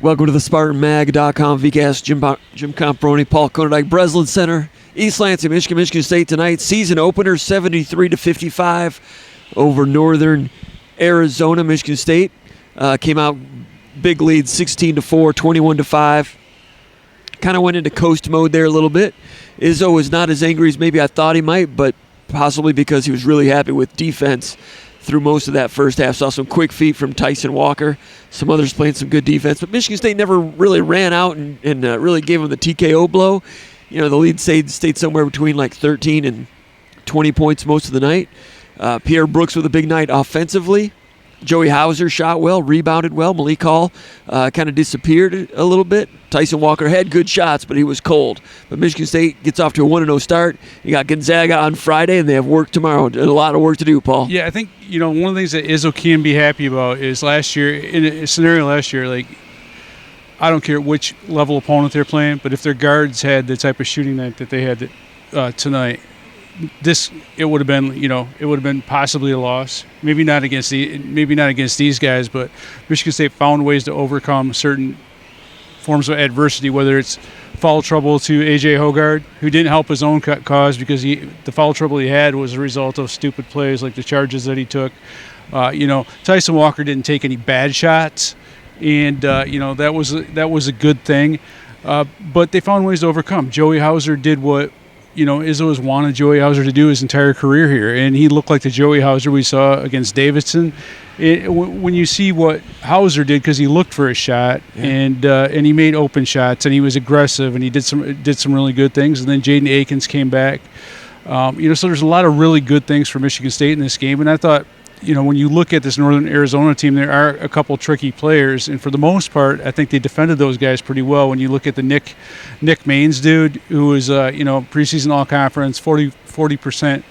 Welcome to the SpartanMag.com VCast. Jim Comparoni, Paul Konyndyk, Breslin Center, East Lansing, Michigan State tonight. Season opener, 73-55 over Northern Arizona. Michigan State came out big lead, 16-4, 21-5. Kind of went into coast mode there a little bit. Izzo was not as angry as maybe I thought he might, but possibly because he was really happy with defense through most of that first half. Saw some quick feet from Tyson Walker. Some others playing some good defense. But Michigan State never really ran out and really gave them the TKO blow. You know, the lead stayed somewhere between like 13 and 20 points most of the night. Pierre Brooks with a big night offensively. Joey Hauser shot well, rebounded well. Malik Hall kind of disappeared a little bit. Tyson Walker had good shots, but he was cold. But Michigan State gets off to a 1-0 start. You got Gonzaga on Friday, and they have work tomorrow. A lot of work to do, Paul. Yeah, I think, one of the things that Izzo can be happy about is last year, in a scenario last year, like, I don't care which level opponent they're playing, but if their guards had the type of shooting night that they had tonight, it would have been possibly a loss. Maybe not against these guys, but Michigan State found ways to overcome certain forms of adversity, whether it's foul trouble to A.J. Hogard, who didn't help his own cause because the foul trouble he had was a result of stupid plays like the charges that he took. Tyson Walker didn't take any bad shots, and that was a good thing. But they found ways to overcome. Joey Hauser did what Izzo has wanted Joey Hauser to do his entire career here, and he looked like the Joey Hauser we saw against Davidson. When you see what Hauser did, because he looked for a shot, and he made open shots, and he was aggressive, and he did some really good things. And then Jaden Akins came back. So there's a lot of really good things for Michigan State in this game, and I thought, when you look at this Northern Arizona team, there are a couple tricky players, and for the most part, I think they defended those guys pretty well. When you look at the Nick Maines dude, who was preseason all-conference, 40%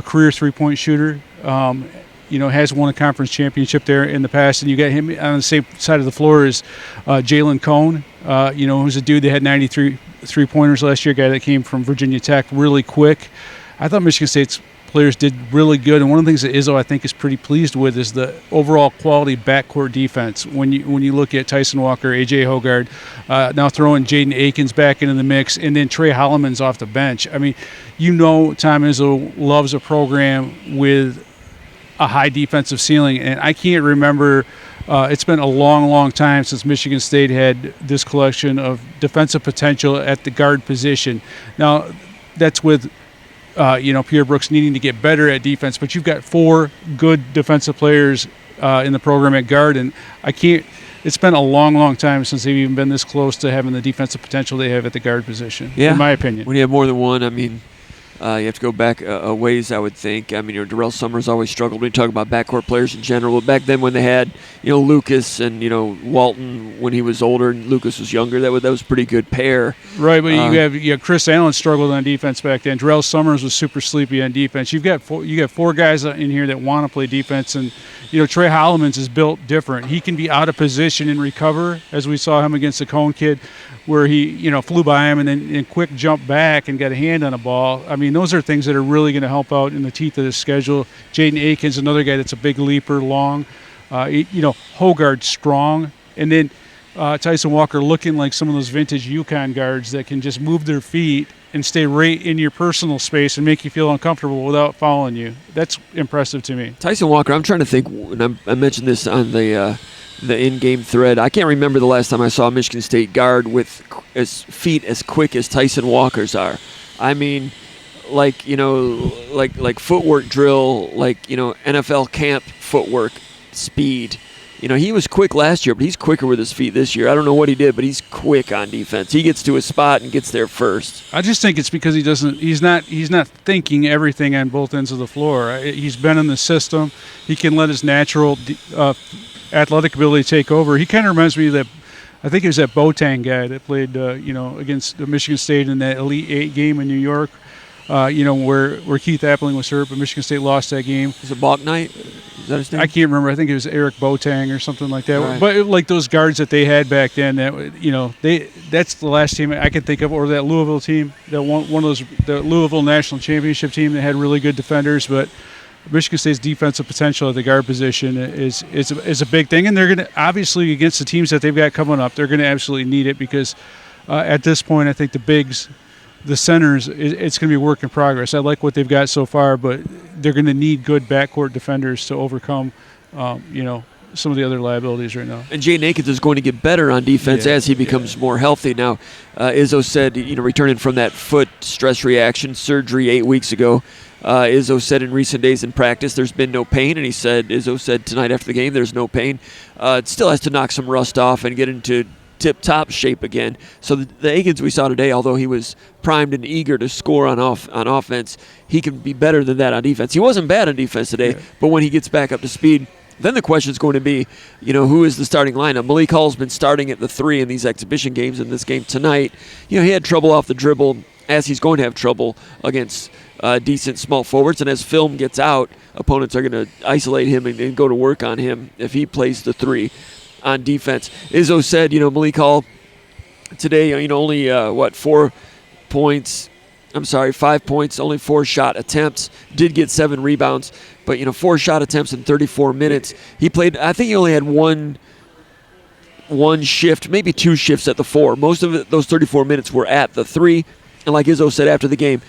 career three-point shooter, has won a conference championship there in the past, and you got him on the same side of the floor as Jalen Cone, who's a dude that had 93 three-pointers last year, a guy that came from Virginia Tech, really quick. I thought Michigan State's players did really good, and one of the things that Izzo, I think, is pretty pleased with is the overall quality backcourt defense. When you look at Tyson Walker, A.J. Hogard, now throwing Jaden Akins back into the mix, and then Trey Holloman's off the bench. I mean, Tom Izzo loves a program with a high defensive ceiling, and I can't remember. It's been a long, long time since Michigan State had this collection of defensive potential at the guard position. Now, that's with Pierre Brooks needing to get better at defense, but you've got four good defensive players in the program at guard, and it's been a long, long time since they've even been this close to having the defensive potential they have at the guard position, in my opinion. When you have more than one, you have to go back a ways, I would think. Darrell Summers always struggled when you talk about backcourt players in general. But back then when they had, Lucas and, Walton when he was older and Lucas was younger, that was a pretty good pair. Right, but you have Chris Allen struggled on defense back then. Darrell Summers was super sleepy on defense. You got four guys in here that want to play defense, and Trey Holloman's is built different. He can be out of position and recover, as we saw him against the Cone kid, where he flew by him and then quick jump back and got a hand on a ball. Those are things that are really going to help out in the teeth of the schedule. Jaden Akins, another guy that's a big leaper, long. Hogard, strong. And then Tyson Walker looking like some of those vintage UConn guards that can just move their feet and stay right in your personal space and make you feel uncomfortable without fouling you. That's impressive to me. Tyson Walker, I'm trying to think, and I mentioned this on the in-game thread. I can't remember the last time I saw a Michigan State guard with feet as quick as Tyson Walker's are. Like footwork drill, NFL camp footwork speed. He was quick last year, but he's quicker with his feet this year. I don't know what he did, but he's quick on defense. He gets to his spot and gets there first. I just think it's because he's not thinking everything on both ends of the floor. He's been in the system. He can let his natural athletic ability take over. He kind of reminds me of that. I think it was that Boateng guy that played, against Michigan State in that Elite Eight game in New York. Where Keith Appling was hurt, but Michigan State lost that game. Is it Balk Knight? Is that his name? I can't remember. I think it was Eric Boateng or something like that. Right. But like those guards that they had back then, that's the last team I can think of, or that Louisville team, that one of those, the Louisville national championship team that had really good defenders. But Michigan State's defensive potential at the guard position is a big thing, and they're going to obviously against the teams that they've got coming up, they're going to absolutely need it because at this point, I think the bigs, the centers, it's going to be a work in progress. I like what they've got so far, but they're going to need good backcourt defenders to overcome, some of the other liabilities right now. And Jaden Akins is going to get better on defense as he becomes more healthy. Now, Izzo said, returning from that foot stress reaction surgery 8 weeks ago, Izzo said in recent days in practice there's been no pain, and Izzo said tonight after the game there's no pain. It still has to knock some rust off and get into tip-top shape again. So the Akins we saw today, although he was primed and eager to score on offense, he can be better than that on defense. He wasn't bad on defense today, but when he gets back up to speed, then the question is going to be, who is the starting lineup? Malik Hall's been starting at the 3 in these exhibition games. In this game tonight, he had trouble off the dribble, as he's going to have trouble against decent small forwards. And as film gets out, opponents are going to isolate him and go to work on him if he plays the 3 on defense. Izzo said, Malik Hall today, only 5 points, only 4 shot attempts, did get 7 rebounds, but 4 shot attempts in 34 minutes. He played, I think he only had one shift, maybe 2 shifts at the 4. Most of those 34 minutes were at the 3. And like Izzo said after the game,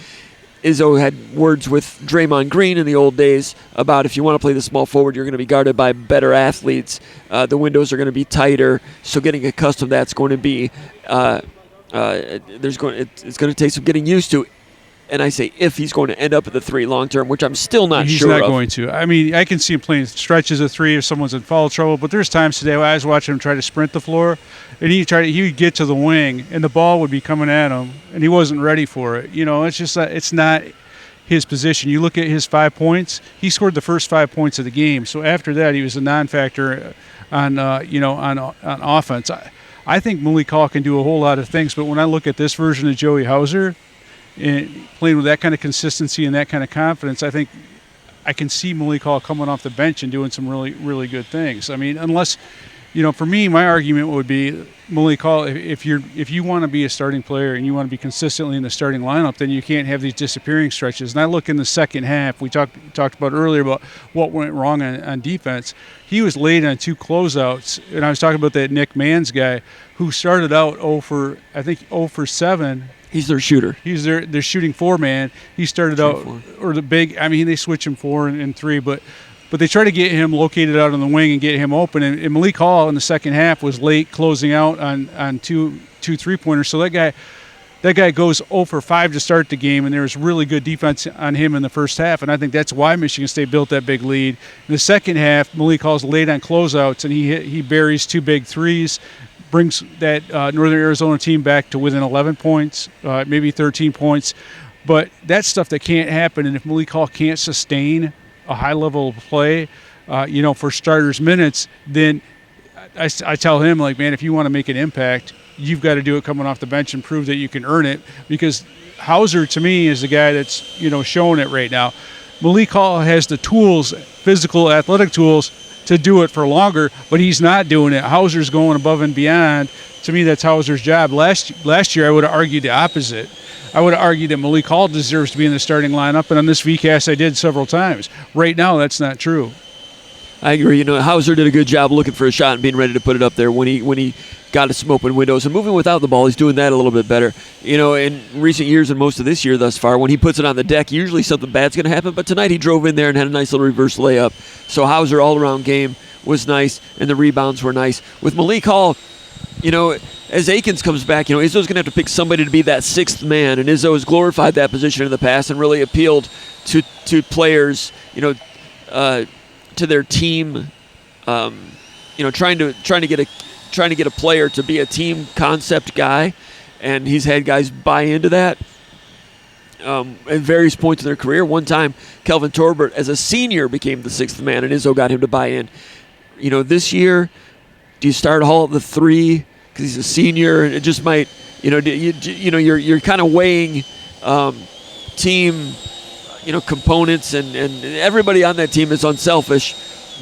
Izzo had words with Draymond Green in the old days about if you want to play the small forward, you're going to be guarded by better athletes. The windows are going to be tighter, so getting accustomed to that's going to be it's going to take some getting used to. And I say if he's going to end up at the 3 long term, which I'm still not sure of. He's not going to. I mean, I can see him playing stretches of 3 if someone's in foul trouble, but there's times today where I was watching him try to sprint the floor, and he would get to the wing, and the ball would be coming at him, and he wasn't ready for it. It's just it's not his position. You look at his 5 points, he scored the first 5 points of the game. So after that, he was a non-factor on offense. I think Malik Hall can do a whole lot of things, but when I look at this version of Joey Hauser, and playing with that kind of consistency and that kind of confidence, I think I can see Malik Hall coming off the bench and doing some really, really good things. I mean, unless, for me, my argument would be Malik Hall, if you want to be a starting player and you want to be consistently in the starting lineup, then you can't have these disappearing stretches. And I look in the second half, we talked about earlier about what went wrong on defense. He was late on 2 closeouts, and I was talking about that Nick Manns guy who started out 0 for 7. He's their shooter. They're shooting 4-man. He started out, or the big. I mean, they switch him 4 and 3, but they try to get him located out on the wing and get him open. And Malik Hall in the second half was late closing out on 2 3-pointers. So that guy goes 0 for 5 to start the game, and there was really good defense on him in the first half. And I think that's why Michigan State built that big lead. In the second half, Malik Hall's late on closeouts, and he buries 2 big threes. Brings that Northern Arizona team back to within 11 points, maybe 13 points. But that's stuff that can't happen. And if Malik Hall can't sustain a high level of play, for starters' minutes, then I tell him, like, man, if you want to make an impact, you've got to do it coming off the bench and prove that you can earn it. Because Hauser, to me, is the guy that's, showing it right now. Malik Hall has the tools, physical, athletic tools, to do it for longer, but he's not doing it. Hauser's going above and beyond. To me, that's Hauser's job. Last year, I would have argued the opposite. I would have argued that Malik Hall deserves to be in the starting lineup, and on this VCast, I did several times. Right now, that's not true. I agree. Hauser did a good job looking for a shot and being ready to put it up there when he got some open windows. And moving without the ball, he's doing that a little bit better. In recent years and most of this year thus far, when he puts it on the deck, usually something bad's going to happen. But tonight he drove in there and had a nice little reverse layup. So Hauser all-around game was nice, and the rebounds were nice. With Malik Hall, as Akins comes back, Izzo's going to have to pick somebody to be that 6th man. And Izzo has glorified that position in the past and really appealed to players, to their team, trying to get a player to be a team concept guy, and he's had guys buy into that at various points in their career. One time, Kelvin Torbert, as a senior, became the 6th man, and Izzo got him to buy in. This year, do you start Hall at the 3 because he's a senior? It just might, you're kind of weighing team. Components, and everybody on that team is unselfish,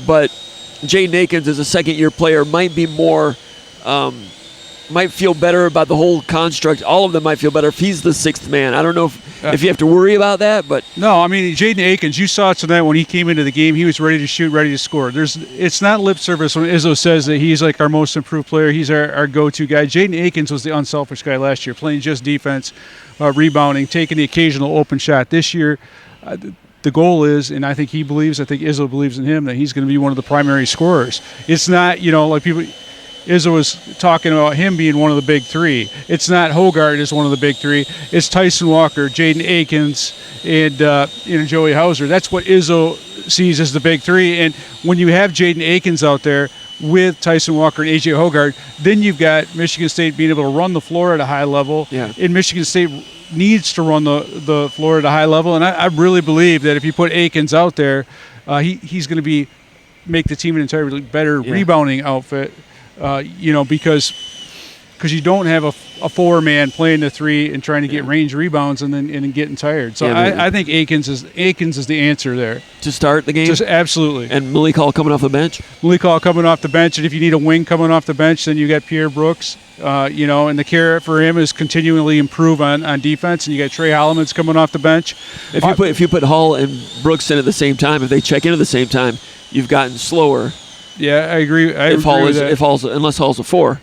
but Jaden Akins as a second-year player might be more might feel better about the whole construct. All of them might feel better if he's the sixth man. I don't know if you have to worry about that, but no, I mean Jaden Akins. You saw tonight when he came into the game. He was ready to shoot, ready to score. It's not lip service when Izzo says that he's like our most improved player. He's our go-to guy. Jaden Akins was the unselfish guy last year, playing just defense, rebounding, taking the occasional open shot. This year, the goal is, and I think he believes, I think Izzo believes in him, that he's going to be one of the primary scorers. It's not, like people. Izzo was talking about him being one of the big three. It's not Hogard is one of the big three. It's Tyson Walker, Jaden Akins, and Joey Hauser. That's what Izzo sees as the big three. And when you have Jaden Akins out there with Tyson Walker and A.J. Hogard, then you've got Michigan State being able to run the floor at a high level. Yeah. And Michigan State needs to run the floor at a high level. And I really believe that if you put Akins out there, he's going to make the team an entirely better rebounding outfit. Because you don't have a four-man playing the three and trying to get range rebounds and then getting tired. So I think Akins is the answer there. To start the game? Just absolutely. And Malik Hall coming off the bench? Malik Hall coming off the bench, and if you need a wing coming off the bench, then you got Pierre Brooks. And the carrot for him is continually improve on defense, and you got Trey Holloman's coming off the bench. If you put Hall and Brooks in at the same time, if they check in at the same time, you've gotten slower. Yeah, I agree. Unless Hall's a four.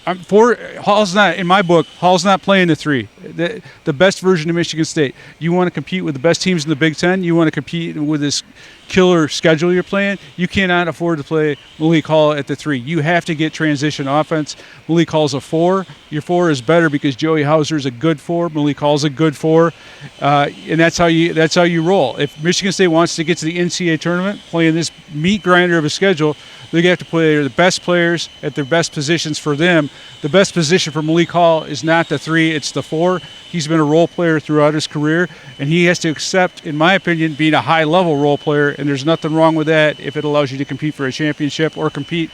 Hall's not, in my book, Hall's not playing the three. The best version of Michigan State. You want to compete with the best teams in the Big Ten. You want to compete with this killer schedule you're playing. You cannot afford to play Malik Hall at the three. You have to get transition offense. Malik Hall's a four. Your four is better because Joey Hauser is a good four. Malik Hall's a good four, and that's how you roll. If Michigan State wants to get to the NCAA tournament, playing this meat grinder of a schedule, they're going to have to play the best players at their best positions for them. The best position for Malik Hall is not the three, it's the four. He's been a role player throughout his career, and he has to accept, in my opinion, being a high-level role player, and there's nothing wrong with that if it allows you to compete for a championship or compete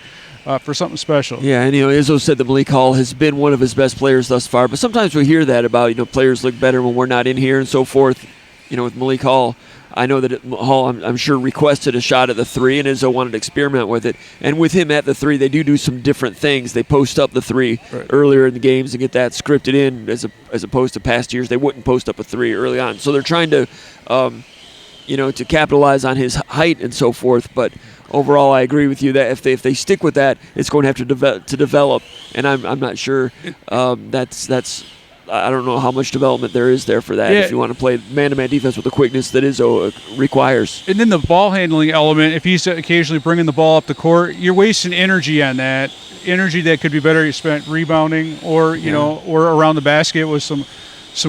for something special. Yeah, and Izzo said that Malik Hall has been one of his best players thus far, but sometimes we hear that about, players look better when we're not in here and so forth. With Malik Hall, I know that Hall, I'm sure, requested a shot at the three, and Izzo wanted to experiment with it. And with him at the three, they do some different things. They post up the three earlier in the games and get that scripted in, as opposed to past years. They wouldn't post up a three early on. So they're trying to, to capitalize on his height and so forth. But overall, I agree with you that if they stick with that, it's going to have to develop. And I'm not sure that's. I don't know how much development there is there for that if you want to play man-to-man defense with the quickness that Izzo requires. And then the ball handling element, if he's occasionally bringing the ball up the court, you're wasting energy on that. Energy that could be better spent rebounding or or around the basket with some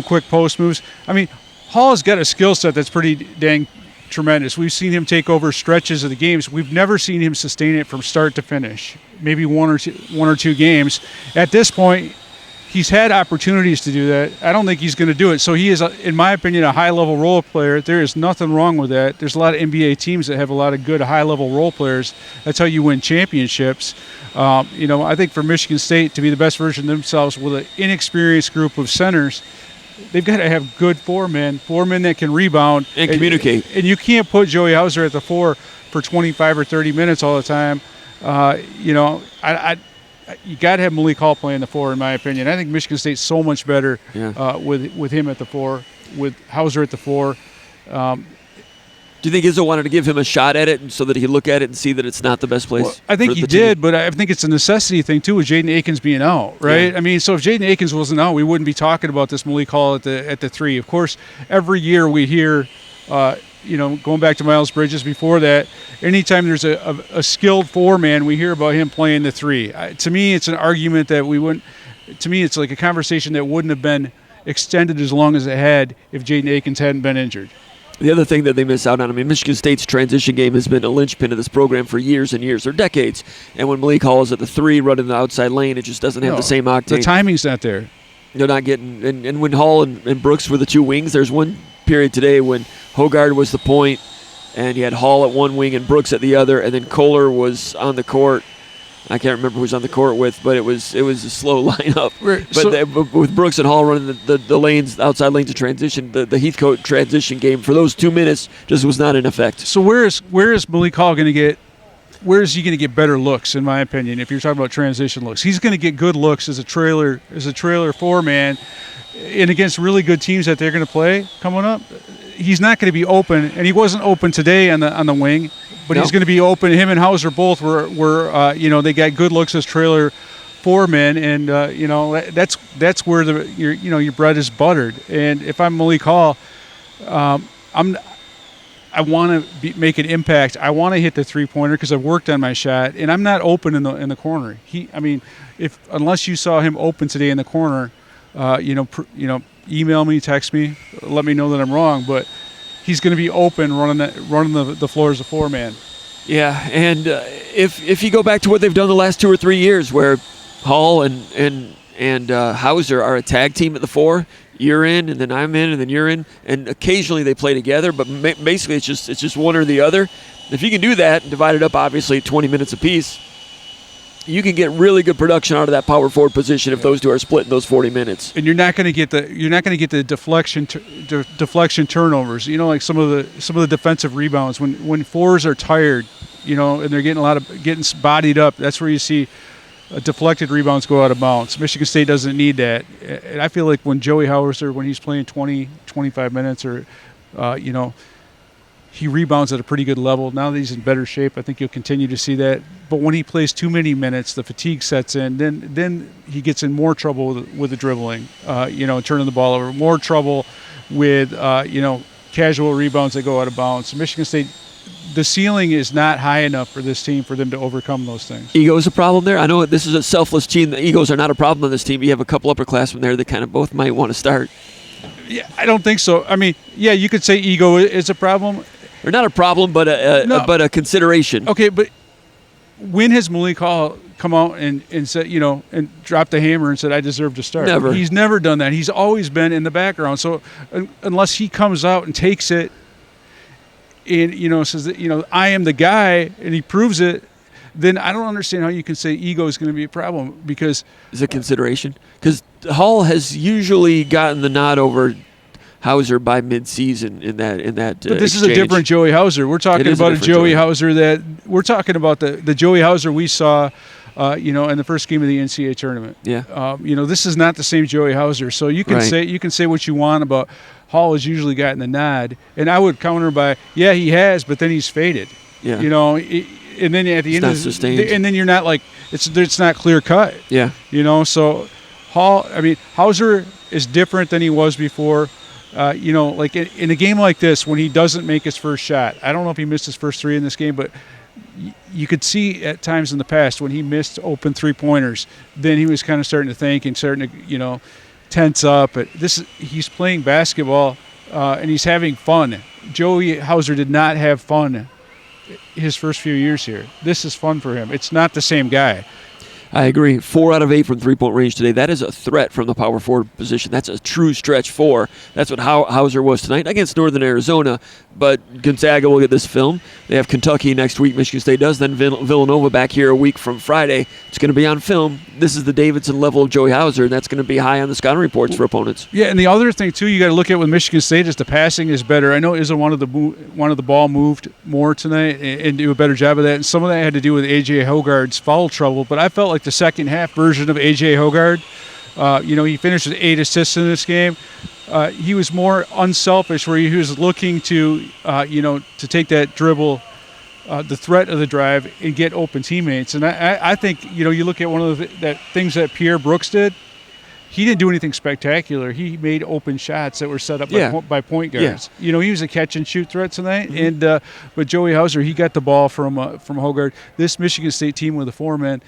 quick post moves. I mean, Hall has got a skill set that's pretty dang tremendous. We've seen him take over stretches of the games. We've never seen him sustain it from start to finish. Maybe one or two games. At this point, he's had opportunities to do that. I don't think he's going to do it. So he is, in my opinion, a high-level role player. There is nothing wrong with that. There's a lot of NBA teams that have a lot of good high-level role players. That's how you win championships. I think for Michigan State to be the best version of themselves with an inexperienced group of centers, they've got to have good four men that can rebound. And communicate. And you can't put Joey Hauser at the four for 25 or 30 minutes all the time. You got to have Malik Hall playing the four, in my opinion. I think Michigan State's so much better with him at the four, with Hauser at the four. Do you think Izzo wanted to give him a shot at it so that he could look at it and see that it's not the best place? Well, I think he did, but I think it's a necessity thing, too, with Jaden Akins being out, right? Yeah. I mean, so if Jaden Akins wasn't out, we wouldn't be talking about this Malik Hall at the three. Of course, every year we hear going back to Miles Bridges before that, anytime there's a skilled four-man, we hear about him playing the three. To me, it's an argument that we wouldn't – to me, it's like a conversation that wouldn't have been extended as long as it had if Jaden Akins hadn't been injured. The other thing that they miss out on, Michigan State's transition game has been a linchpin of this program for years and years, or decades. And when Malik Hall is at the three running the outside lane, it just doesn't have the same octane. The timing's not there. They're not getting – and when Hall and Brooks were the two wings, there's one period today when Hogard was the point, and you had Hall at one wing and Brooks at the other, and then Kohler was on the court. I can't remember who was on the court with, but it was a slow lineup. But with Brooks and Hall running the lanes, outside lanes of transition, the Heathcote transition game for those 2 minutes just was not in effect. So where is Malik Hall going to get where is he going to get better looks? In my opinion, if you're talking about transition looks, he's going to get good looks as a trailer 4-man, and against really good teams that they're going to play coming up. He's not going to be open, and he wasn't open today on the wing, but he's going to be open. Him and Hauser both were they got good looks as trailer 4-men, and that's where your bread is buttered. And if I'm Malik Hall, I want to make an impact. I want to hit the 3-pointer because I've worked on my shot, and I'm not open in the corner. Unless you saw him open today in the corner, email me, text me, let me know that I'm wrong. But he's going to be open running the floor as a 4-man. Yeah, and if you go back to what they've done the last 2 or 3 years, where Hall and Hauser are a tag team at the 4. You're in, and then I'm in, and then you're in, and occasionally they play together. But basically, it's just one or the other. If you can do that and divide it up, obviously 20 minutes apiece, you can get really good production out of that power forward position if those two are split in those 40 minutes. And you're not going to get the deflection turnovers. Like some of the defensive rebounds when 4s are tired, and they're getting bodied up. That's where you see deflected rebounds go out of bounds. Michigan State doesn't need that. And I feel like when Joey Hauser, when he's playing 20, 25 minutes, or he rebounds at a pretty good level. Now that he's in better shape, I think you'll continue to see that. But when he plays too many minutes, the fatigue sets in. Then he gets in more trouble with the dribbling, turning the ball over. More trouble with casual rebounds that go out of bounds. Michigan State, the ceiling is not high enough for this team for them to overcome those things. Ego is a problem there. I know this is a selfless team. The egos are not a problem on this team. You have a couple upperclassmen there that kind of both might want to start. Yeah, I don't think so. I mean, yeah, you could say ego is a problem. Or not a problem, but a consideration. Okay, but when has Malik Hall come out and said, and dropped the hammer and said, I deserve to start? Never. He's never done that. He's always been in the background. So unless he comes out and takes it and, says that, I am the guy, and he proves it, then I don't understand how you can say ego is going to be a problem, because is it consideration? Because Hall has usually gotten the nod over Hauser by mid-season in that. But this exchange. is a different Joey Hauser. We're talking about a Joey Hauser we're talking about the Joey Hauser we saw, in the first game of the NCAA tournament. Yeah. This is not the same Joey Hauser. So you can say what you want about Hall has usually gotten the nod, and I would counter by, yeah, he has, but then he's faded. Yeah. And then at the end of sustained. And then you're not like it's not clear cut. Yeah. So Hauser is different than he was before. Like in a game like this, when he doesn't make his first shot, I don't know if he missed his first 3 in this game, but you could see at times in the past when he missed open 3-pointers, then he was kind of starting to think and starting to, tense up. But he's playing basketball, and he's having fun. Joey Hauser did not have fun his first few years here. This is fun for him. It's not the same guy. I agree. 4 out of 8 from three-point range today. That is a threat from the power forward position. That's a true stretch 4. That's what Hauser was tonight against Northern Arizona. But Gonzaga will get this film. They have Kentucky next week. Michigan State does. Then Villanova back here a week from Friday. It's going to be on film. This is the Davidson level of Joey Hauser, and that's going to be high on the scouting reports for opponents. Yeah, and the other thing too you got to look at with Michigan State is the passing is better. I know Izzo wanted the ball moved more tonight and do a better job of that. And some of that had to do with A.J. Hoggard's foul trouble. But I felt like the second half version of A.J. Hoggard, he finished with 8 assists in this game. He was more unselfish, where he was looking to take that dribble, the threat of the drive, and get open teammates. And I think, you look at one of the things that Pierre Brooks did, he didn't do anything spectacular. He made open shots that were set up by point guards. Yeah. He was a catch-and-shoot threat tonight. Mm-hmm. But Joey Hauser, he got the ball from Hoggard. This Michigan State team with a 4-man,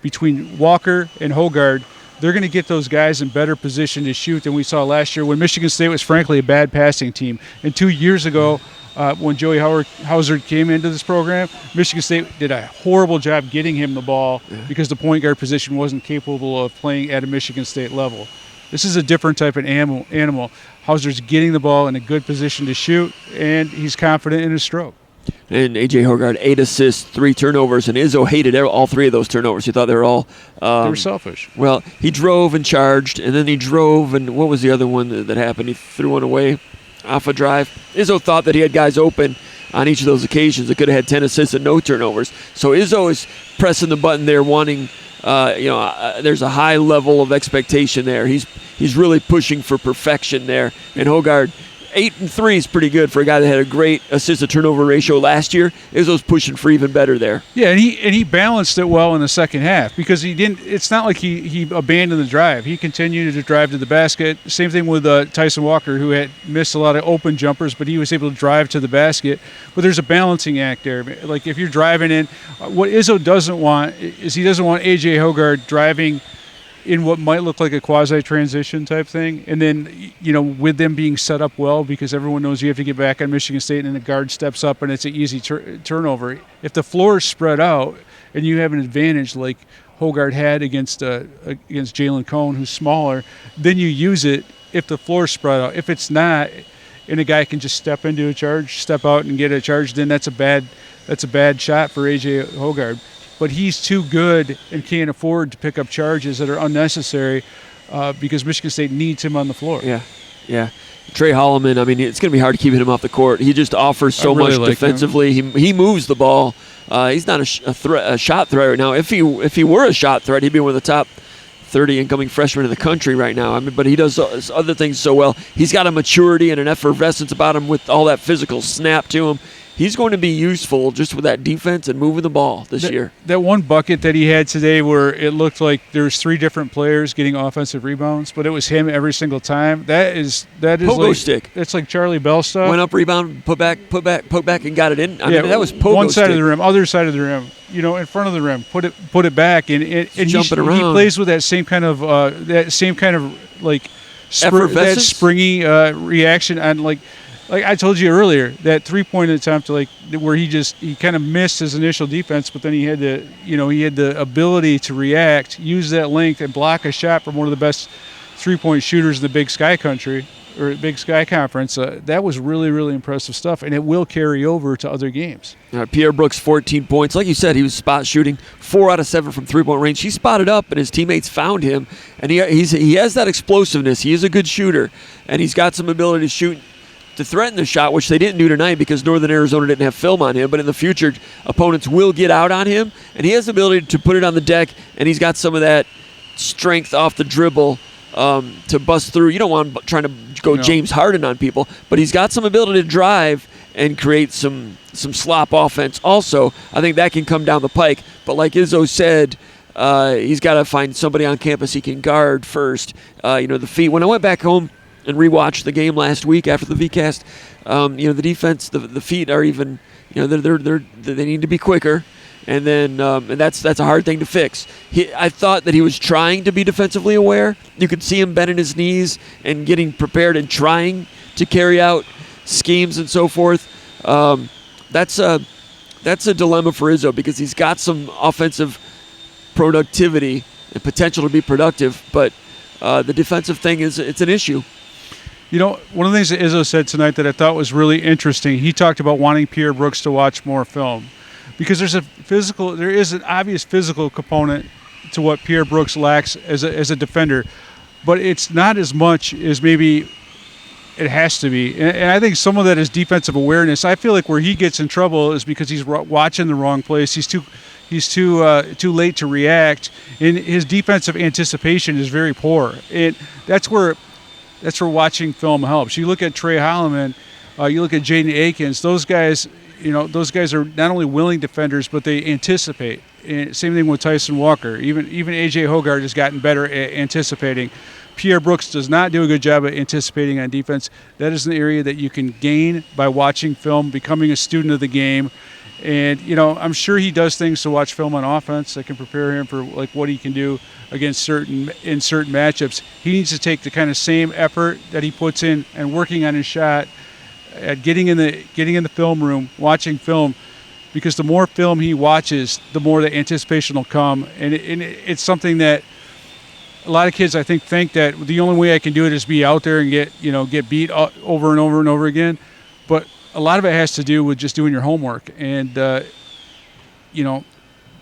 between Walker and Hoggard, they're going to get those guys in better position to shoot than we saw last year when Michigan State was, frankly, a bad passing team. And 2 years ago, when Joey Hauser came into this program, Michigan State did a horrible job getting him the ball because the point guard position wasn't capable of playing at a Michigan State level. This is a different type of animal. Hauser's getting the ball in a good position to shoot, and he's confident in his stroke. And A.J. Hoggard, 8 assists, 3 turnovers, and Izzo hated all 3 of those turnovers. He thought they were all... they were selfish. Well, he drove and charged, and then he drove, and what was the other one that happened? He threw one away. off a drive. Izzo thought that he had guys open on each of those occasions that could have had 10 assists and no turnovers. So Izzo is pressing the button there, wanting, there's a high level of expectation there. He's really pushing for perfection there. And Hogard, 8 and 3 is pretty good for a guy that had a great assist-to-turnover ratio last year. Izzo's pushing for even better there. Yeah, and he balanced it well in the second half because he didn't. It's not like he abandoned the drive. He continued to drive to the basket. Same thing with Tyson Walker, who had missed a lot of open jumpers, but he was able to drive to the basket. But there's a balancing act there. Like if you're driving in, what Izzo doesn't want is he doesn't want A.J. Hogard driving in what might look like a quasi-transition type thing. And then, with them being set up well, because everyone knows you have to get back on Michigan State and the guard steps up and it's an easy turnover. If the floor is spread out and you have an advantage like Hogard had against Jalen Cone, who's smaller, then you use it if the floor is spread out. If it's not, and a guy can just step into a charge, step out and get a charge, then that's a bad shot for A.J. Hogard. But he's too good and can't afford to pick up charges that are unnecessary because Michigan State needs him on the floor. Yeah. Trey Holloman, I mean, it's going to be hard to keep him off the court. He just offers so much defensively. He moves the ball. He's not a shot threat right now. If he were a shot threat, he'd be one of the top 30 incoming freshmen in the country right now. I mean, but he does other things so well. He's got a maturity and an effervescence about him with all that physical snap to him. He's going to be useful just with that defense and moving the ball this year. That one bucket that he had today where it looked like there's 3 different players getting offensive rebounds, but it was him every single time. That is pogo like, stick. That's like Charlie Bell stuff. Went up, rebound, put back, and got it in. I mean, that was pogo one side stick. of the rim, other side of the rim, in front of the rim, put it back, and jumping around. He plays with that same kind of like that springy reaction on like I told you earlier, that 3-point attempt, where he kind of missed his initial defense, but then he had the ability to react, use that length, and block a shot from one of the best 3-point shooters in the Big Sky country or Big Sky Conference. That was really, really impressive stuff, and it will carry over to other games. Pierre Brooks, 14 points. Like you said, he was spot shooting 4 out of 7 from 3-point range. He spotted up, and his teammates found him, and he has that explosiveness. He is a good shooter, and he's got some ability to shoot, to threaten the shot, which they didn't do tonight because Northern Arizona didn't have film on him. But in the future, opponents will get out on him, and he has the ability to put it on the deck, and he's got some of that strength off the dribble to bust through. You don't want him trying to go James Harden on people, but he's got some ability to drive and create some slop offense also. I think that can come down the pike. But like Izzo said, he's got to find somebody on campus he can guard first. The feet. When I went back home and rewatched the game last week after the VCast, the defense, the feet are even, they need to be quicker, and then and that's a hard thing to fix. I thought that he was trying to be defensively aware. You could see him bending his knees and getting prepared and trying to carry out schemes and so forth. That's a dilemma for Izzo because he's got some offensive productivity and potential to be productive, but the defensive thing it's an issue. One of the things that Izzo said tonight that I thought was really interesting, he talked about wanting Pierre Brooks to watch more film because there is an obvious physical component to what Pierre Brooks lacks as a defender, but it's not as much as maybe it has to be. And I think some of that is defensive awareness. I feel like where he gets in trouble is because he's watching the wrong place. He's too late to react, and his defensive anticipation is very poor. And that's where watching film helps. You look at Trey Holloman, you look at Jaden Akins. Those guys are not only willing defenders, but they anticipate. And same thing with Tyson Walker. Even A.J. Hogard has gotten better at anticipating. Pierre Brooks does not do a good job at anticipating on defense. That is an area that you can gain by watching film, becoming a student of the game. And, I'm sure he does things to watch film on offense that can prepare him for what he can do against certain matchups. He needs to take the kind of same effort that he puts in and working on his shot, at getting in the film room, watching film, because the more film he watches, the more the anticipation will come. And it's something that a lot of kids, I think that the only way I can do it is be out there and get beat over and over and over again. But a lot of it has to do with just doing your homework. And,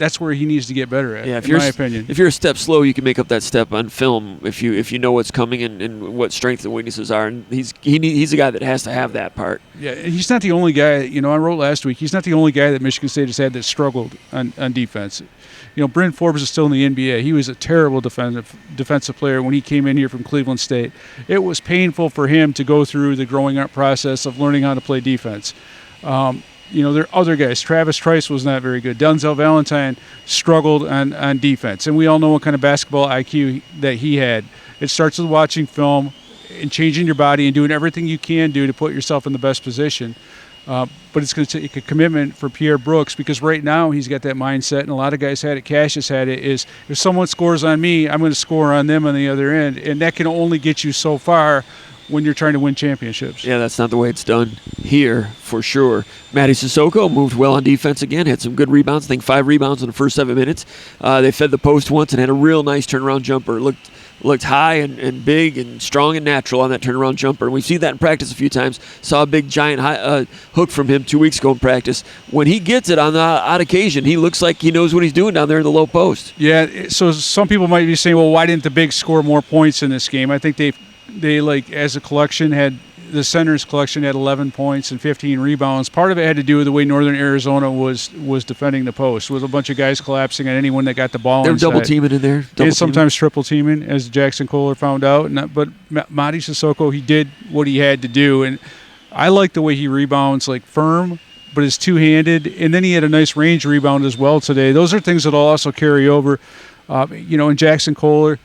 that's where he needs to get better at, in my opinion. If you're a step slow, you can make up that step on film if you know what's coming and what strengths and weaknesses are. And he's a guy that has to have that part. Yeah, and he's not the only guy. I wrote last week, he's not the only guy that Michigan State has had that struggled on defense. Bryn Forbes is still in the NBA. He was a terrible defensive player when he came in here from Cleveland State. It was painful for him to go through the growing up process of learning how to play defense. There are other guys. Travis Trice was not very good. Denzel Valentine struggled on defense. And we all know what kind of basketball IQ that he had. It starts with watching film and changing your body and doing everything you can do to put yourself in the best position. But it's going to take a commitment for Pierre Brooks, because right now he's got that mindset, and a lot of guys had it. Cassius had it, is if someone scores on me, I'm going to score on them on the other end. And that can only get you so far when you're trying to win championships. Yeah, that's not the way it's done here, for sure. Matty Sissoko moved well on defense again, had some good rebounds. I think 5 rebounds in the first 7 minutes. They fed the post once and had a real nice turnaround jumper. Looked high and big and strong and natural on that turnaround jumper. And we've seen that in practice a few times. Saw a big, giant hook from him 2 weeks ago in practice. When he gets it on the odd occasion, he looks like he knows what he's doing down there in the low post. Yeah, so some people might be saying, well, why didn't the bigs score more points in this game? I think they as a collection the centers collection had 11 points and 15 rebounds. Part of it had to do with the way Northern Arizona was defending the post, with a bunch of guys collapsing on anyone that got the ball. They're double teaming in there. And sometimes triple teaming, as Jackson Kohler found out. But Matty Sissoko, he did what he had to do. And I like the way he rebounds, firm, but is two-handed. And then he had a nice range rebound as well today. Those are things that will also carry over. And Jackson Kohler,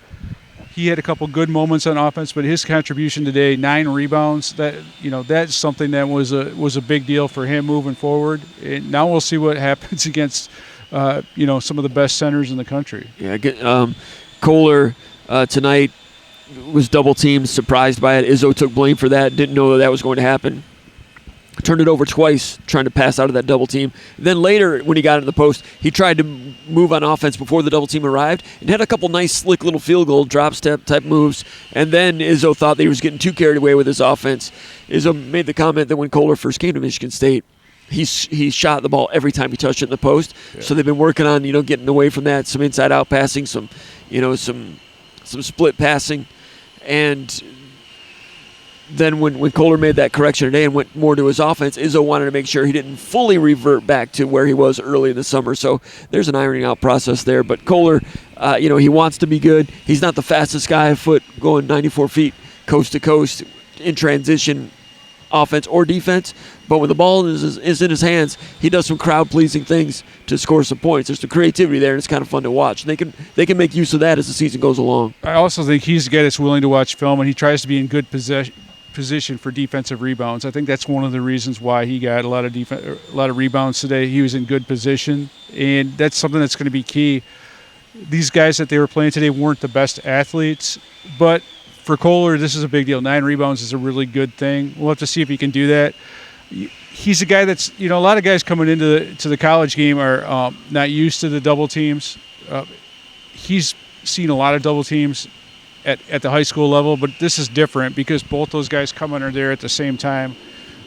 he had a couple good moments on offense, but his contribution today, 9 rebounds, that's something that was a big deal for him moving forward. And now we'll see what happens against some of the best centers in the country. Yeah, Kohler tonight was double teamed, surprised by it. Izzo took blame for that, didn't know that was going to happen. Turned it over twice, trying to pass out of that double team. Then later, when he got into the post, he tried to move on offense before the double team arrived and had a couple nice, slick little field goal, drop step type moves. And then Izzo thought that he was getting too carried away with his offense. Izzo made the comment that when Kohler first came to Michigan State, he shot the ball every time he touched it in the post. Yeah. So they've been working on getting away from that, some inside out passing, some split passing, and then when Kohler made that correction today and went more to his offense, Izzo wanted to make sure he didn't fully revert back to where he was early in the summer. So there's an ironing out process there. But Kohler, he wants to be good. He's not the fastest guy afoot going 94 feet coast to coast in transition, offense or defense. But when the ball is in his hands, he does some crowd-pleasing things to score some points. There's some creativity there, and it's kind of fun to watch. And they can make use of that as the season goes along. I also think he's a guy that's willing to watch film, and he tries to be in good position for defensive rebounds. I think that's one of the reasons why he got a lot of rebounds today. He was in good position, and that's something that's going to be key. These guys that they were playing today weren't the best athletes, but for Kohler, this is a big deal. 9 rebounds is a really good thing. We'll have to see if he can do that. He's a guy that's, a lot of guys coming into the college game are not used to the double teams. He's seen a lot of double teams at the high school level, but this is different because both those guys coming are there at the same time.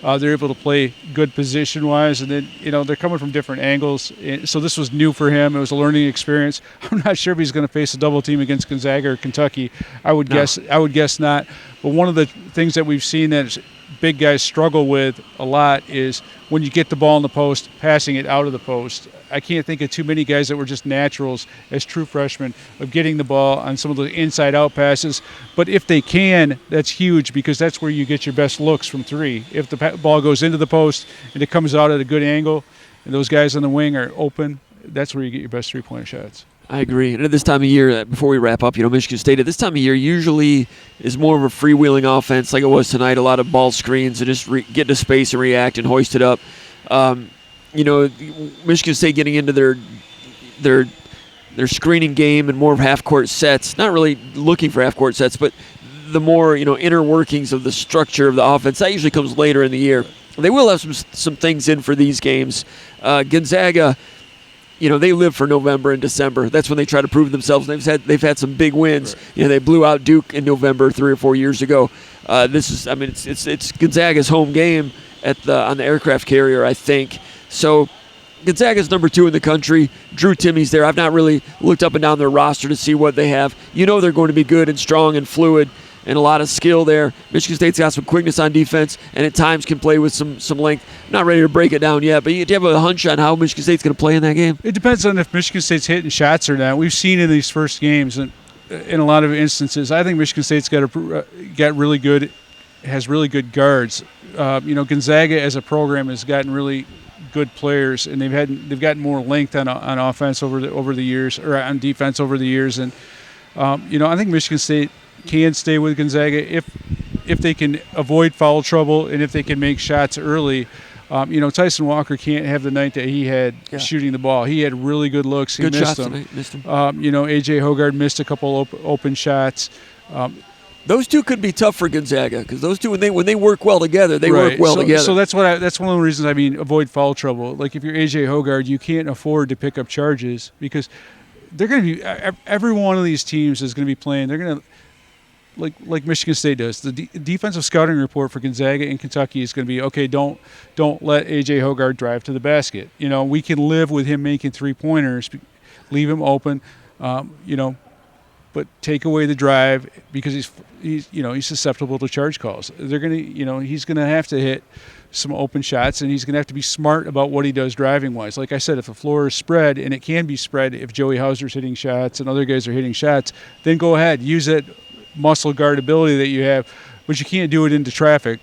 They're able to play good position-wise, and then, they're coming from different angles. So this was new for him. It was a learning experience. I'm not sure if he's going to face a double team against Gonzaga or Kentucky. I would guess not. But one of the things that we've seen that big guys struggle with a lot is when you get the ball in the post, passing it out of the post. I can't think of too many guys that were just naturals as true freshmen of getting the ball on some of the inside-out passes. But if they can, that's huge because that's where you get your best looks from 3. If the ball goes into the post and it comes out at a good angle and those guys on the wing are open, that's where you get your best three-pointer shots. I agree. And at this time of year, before we wrap up, Michigan State at this time of year usually is more of a freewheeling offense like it was tonight. A lot of ball screens and just get to space and react and hoist it up. Michigan State getting into their screening game and more of half-court sets. Not really looking for half-court sets, but the more inner workings of the structure of the offense. That usually comes later in the year. They will have some things in for these games. Gonzaga. They live for November and December. That's when they try to prove themselves. They've had some big wins. Right. They blew out Duke in November 3 or 4 years ago. It's Gonzaga's home game on the aircraft carrier, I think. So Gonzaga's number 2 in the country. Drew Timmy's there. I've not really looked up and down their roster to see what they have. You know they're going to be good and strong and fluid and a lot of skill there. Michigan State's got some quickness on defense and at times can play with some length. I'm not ready to break it down yet, but do you have a hunch on how Michigan State's going to play in that game? It depends on if Michigan State's hitting shots or not. We've seen in these first games, and in a lot of instances, I think Michigan State's got really good, has really good guards. Gonzaga as a program has gotten really good players, and they've gotten more length on offense over the years, or on defense over the years, and I think Michigan State can stay with Gonzaga if they can avoid foul trouble and if they can make shots early. Tyson Walker can't have the night that he had shooting the ball. He had really good looks. He missed them. Missed them. A.J. Hogarth missed a couple open shots. Those two could be tough for Gonzaga because those two, when they work well together, they work well together. So that's one of the reasons I mean avoid foul trouble. Like if you're A.J. Hogarth, you can't afford to pick up charges because they're going to be every one of these teams is going to be playing. They're going to like Michigan State does. The defensive scouting report for Gonzaga and Kentucky is going to be, okay, don't let A.J. Hogarth drive to the basket. We can live with him making three-pointers, leave him open, but take away the drive because he's susceptible to charge calls. They're going to, he's going to have to hit some open shots, and he's going to have to be smart about what he does driving-wise. Like I said, if the floor is spread, and it can be spread if Joey Hauser's hitting shots and other guys are hitting shots, then go ahead, use that muscle guard ability that you have, but you can't do it into traffic.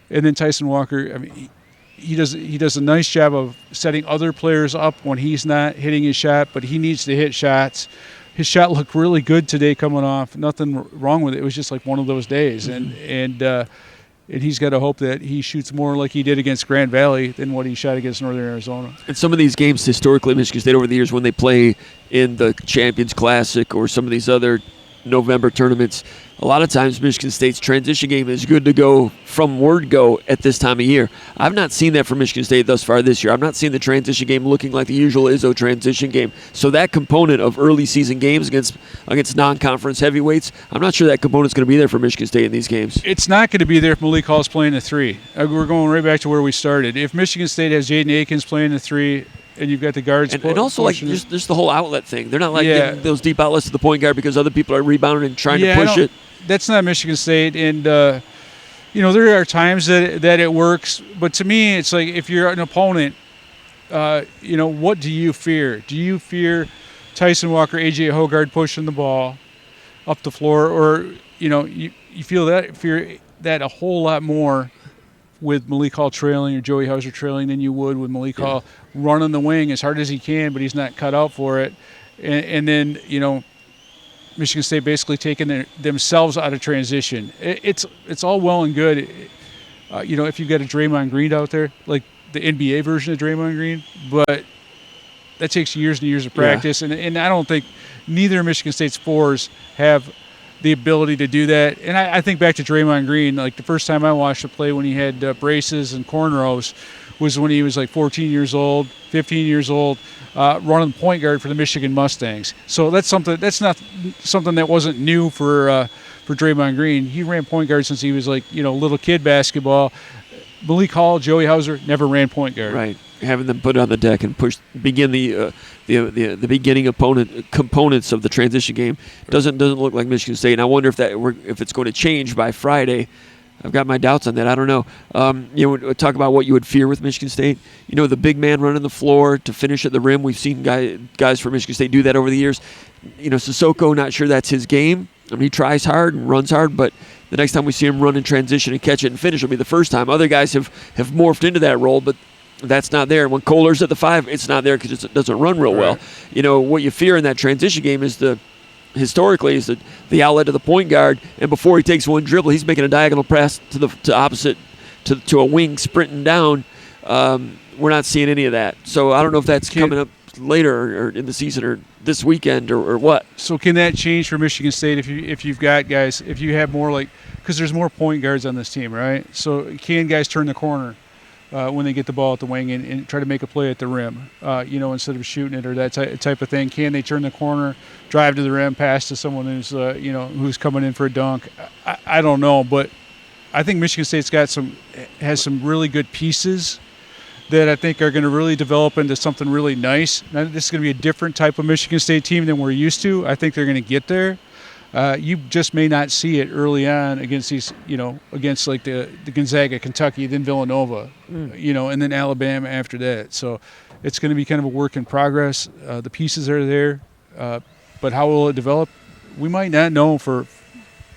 And then Tyson Walker, I mean, he does a nice job of setting other players up when he's not hitting his shot, but he needs to hit shots. His shot looked really good today coming off. Nothing wrong with it. It was just like one of those days, and he's got to hope that he shoots more like he did against Grand Valley than what he shot against Northern Arizona. And some of these games, historically, Michigan State over the years, when they play in the Champions Classic or some of these other November tournaments, a lot of times Michigan State's transition game is good to go from word go at this time of year. I've not seen that for Michigan State thus far this year. I've not seen the transition game looking like the usual Izzo transition game. So that component of early season games against non-conference heavyweights, I'm not sure that component's going to be there for Michigan State in these games. It's not going to be there if Malik Hall's playing the three. We're going right back to where we started. If Michigan State has Jaden Akins playing the three, and you've got the guards. And also, like, just the whole outlet thing. They're not giving those deep outlets to the point guard because other people are rebounding and trying to push it. That's not Michigan State. And, there are times that it works. But to me, it's like if you're an opponent, what do you fear? Do you fear Tyson Walker, A.J. Hogarth pushing the ball up the floor? Or, you fear that a whole lot more with Malik Hall trailing or Joey Hauser trailing than you would with Malik Hall running the wing as hard as he can, but he's not cut out for it. And then, Michigan State basically taking themselves out of transition. It's all well and good, if you've got a Draymond Green out there, like the NBA version of Draymond Green, but that takes years and years of practice. Yeah. And I don't think neither of Michigan State's fours have the ability to do that. And I think back to Draymond Green, like the first time I watched him play when he had braces and cornrows was when he was like 14 years old, 15 years old, running point guard for the Michigan Mustangs. So that's not something that wasn't new for Draymond Green. He ran point guard since he was like, little kid basketball. Malik Hall, Joey Hauser never ran point guard. Right. Having them put it on the deck and begin the beginning components of the transition game doesn't look like Michigan State. And I wonder if it's going to change by Friday. I've got my doubts on that. I don't know. Talk about what you would fear with Michigan State. The big man running the floor to finish at the rim. We've seen guys from Michigan State do that over the years. Sissoko, not sure that's his game. I mean, he tries hard and runs hard, but the next time we see him run in transition and catch it and finish will be the first time. Other guys have morphed into that role, but that's not there. When Kohler's at the 5, it's not there because it doesn't run real well. What you fear in that transition game is historically is the outlet to the point guard, and before he takes one dribble, he's making a diagonal pass to opposite to a wing sprinting down. We're not seeing any of that. So I don't know if that's coming up later or in the season or this weekend or what. So can that change for Michigan State if you've got guys, if you have more because there's more point guards on this team, right? So can guys turn the corner when they get the ball at the wing and try to make a play at the rim, instead of shooting it or that type of thing? Can they turn the corner, drive to the rim, pass to someone who's coming in for a dunk? I don't know, but I think Michigan State's has some really good pieces that I think are going to really develop into something really nice. Now, this is going to be a different type of Michigan State team than we're used to. I think they're going to get there. You just may not see it early on against these, against like the Gonzaga, Kentucky, then Villanova, and then Alabama after that. So it's going to be kind of a work in progress. The pieces are there, but how will it develop? We might not know for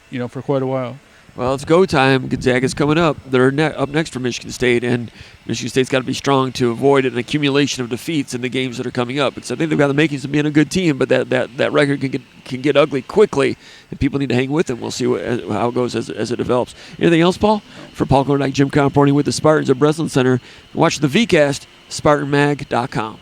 quite a while. Well, it's go time. Gonzaga's coming up. They're up next for Michigan State, and Michigan State's got to be strong to avoid an accumulation of defeats in the games that are coming up. So I think they've got the makings of being a good team, but that record can get ugly quickly, and people need to hang with them. We'll see how it goes as it develops. Anything else, Paul? For Paul Konyndyk, Jim Comparoni with the Spartans at Breslin Center. Watch the VCast, SpartanMag.com.